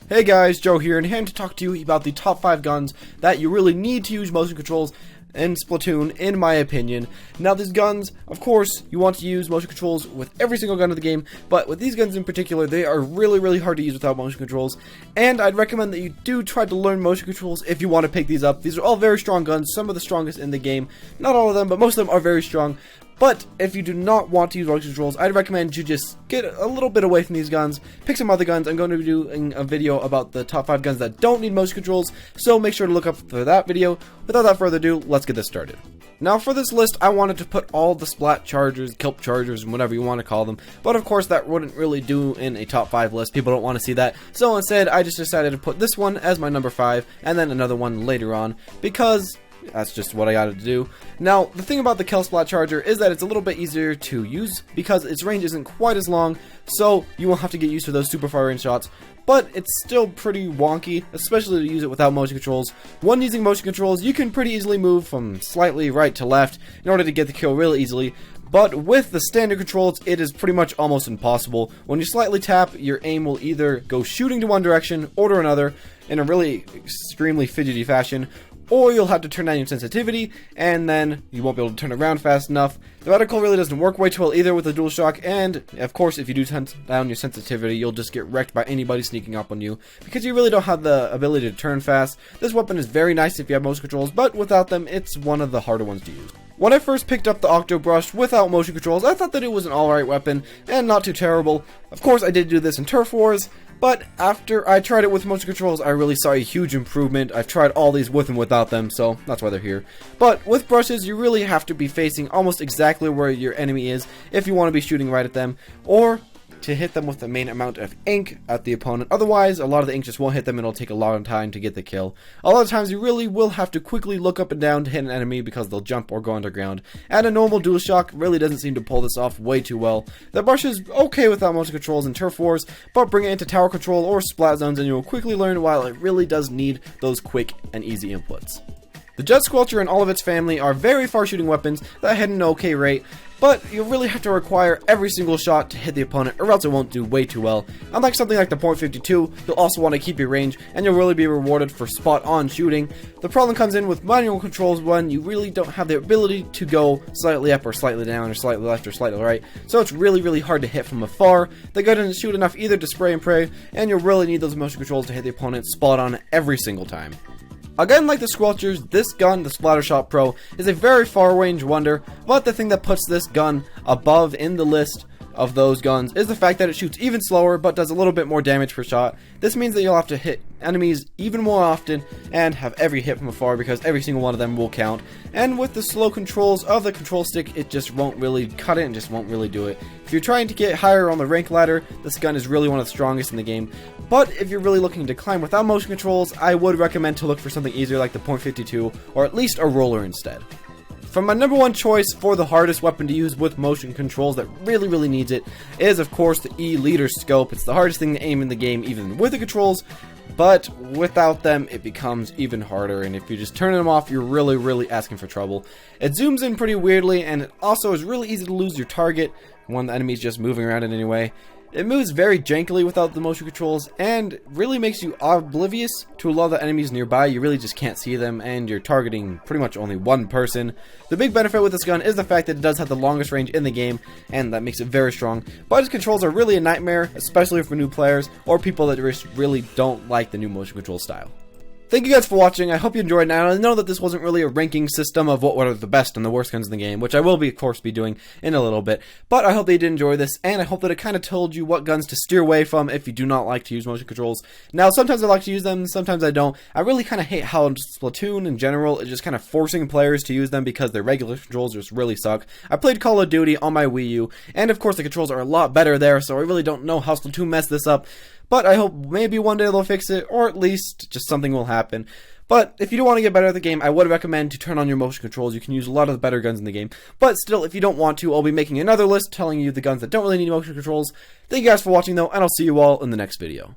Hey guys, Joe here, and here to talk to you about the top 5 guns that you really need to use motion controls in Splatoon, in my opinion. Now these guns, of course, you want to use motion controls with every single gun of the game, but with these guns in particular, they are really hard to use without motion controls, and I'd recommend that you do try to learn motion controls if you want to pick these up. These are all very strong guns, some of the strongest in the game. Not all of them, but most of them are very strong. But if you do not want to use motion controls, I'd recommend you just get a little bit away from these guns, pick some other guns. I'm going to be doing a video about the top 5 guns that don't need motion controls, so make sure to look up for that video. Without further ado, let's get this started. Now for this list, I wanted to put all the Splat Chargers, Kelp Chargers, and whatever you want to call them, but of course that wouldn't really do in a top 5 list. People don't want to see that, so instead I just decided to put this one as my number 5, and then another one later on, because that's just what I gotta do. Now, the thing about the Kelp Splat Charger is that it's a little bit easier to use because its range isn't quite as long, so you won't have to get used to those super far range shots, but it's still pretty wonky, especially to use it without motion controls. When using motion controls, you can pretty easily move from slightly right to left in order to get the kill really easily, but with the standard controls, it is pretty much almost impossible. When you slightly tap, your aim will either go shooting to one direction or to another in a really extremely fidgety fashion, or you'll have to turn down your sensitivity, and then you won't be able to turn around fast enough. The reticle really doesn't work way too well either with the DualShock, and of course if you do turn down your sensitivity, you'll just get wrecked by anybody sneaking up on you, because you really don't have the ability to turn fast. This weapon is very nice if you have motion controls, but without them, it's one of the harder ones to use. When I first picked up the Octo Brush without motion controls, I thought that it was an alright weapon, and not too terrible. Of course I did do this in Turf Wars, but after I tried it with motion controls, I really saw a huge improvement. I've tried all these with and without them, so that's why they're here. But with brushes, you really have to be facing almost exactly where your enemy is if you want to be shooting right at them, or to hit them with the main amount of ink at the opponent. Otherwise, a lot of the ink just won't hit them and it'll take a long time to get the kill. A lot of times you really will have to quickly look up and down to hit an enemy because they'll jump or go underground. And a normal DualShock really doesn't seem to pull this off way too well. The brush is okay without motion controls in Turf Wars, but bring it into tower control or splat zones and you'll quickly learn while it really does need those quick and easy inputs. The Jet Squelcher and all of its family are very far shooting weapons that hit an okay rate, but you really have to require every single shot to hit the opponent or else it won't do way too well. Unlike something like the .52, you'll also want to keep your range and you'll really be rewarded for spot on shooting. The problem comes in with manual controls when you really don't have the ability to go slightly up or slightly down or slightly left or slightly right, so it's really hard to hit from afar. The gun doesn't shoot enough either to spray and pray, and you'll really need those motion controls to hit the opponent spot on every single time. Again, like the Squelchers, this gun, the Splatshot Pro, is a very far-range wonder, but the thing that puts this gun above in the list of those guns is the fact that it shoots even slower but does a little bit more damage per shot. This means that you'll have to hit enemies even more often and have every hit from afar because every single one of them will count. And with the slow controls of the control stick, it just won't really cut it and just won't really do it. If you're trying to get higher on the rank ladder, this gun is really one of the strongest in the game. But if you're really looking to climb without motion controls, I would recommend to look for something easier like the .52 or at least a roller instead. For my number 1 choice for the hardest weapon to use with motion controls that really needs it is of course the E-Leader Scope. It's the hardest thing to aim in the game even with the controls, but without them it becomes even harder, and if you just turn them off you're really asking for trouble. It zooms in pretty weirdly, and it also is really easy to lose your target when the enemy's just moving around in any way. It moves very jankily without the motion controls and really makes you oblivious to a lot of the enemies nearby. You really just can't see them and you're targeting pretty much only one person. The big benefit with this gun is the fact that it does have the longest range in the game, and that makes it very strong, but its controls are really a nightmare, especially for new players or people that just really don't like the new motion control style. Thank you guys for watching. I hope you enjoyed. Now, I know that this wasn't really a ranking system of what were the best and the worst guns in the game, which I will be, of course, be doing in a little bit, but I hope that you did enjoy this, and I hope that it kind of told you what guns to steer away from if you do not like to use motion controls. Now, sometimes I like to use them, sometimes I don't. I really kind of hate how Splatoon in general is just kind of forcing players to use them because their regular controls just really suck. I played Call of Duty on my Wii U, and of course the controls are a lot better there, so I really don't know how Splatoon messed this up, but I hope maybe one day they'll fix it, or at least just something will happen. But if you do want to get better at the game, I would recommend to turn on your motion controls. You can use a lot of the better guns in the game. But still, if you don't want to, I'll be making another list telling you the guns that don't really need motion controls. Thank you guys for watching though, and I'll see you all in the next video.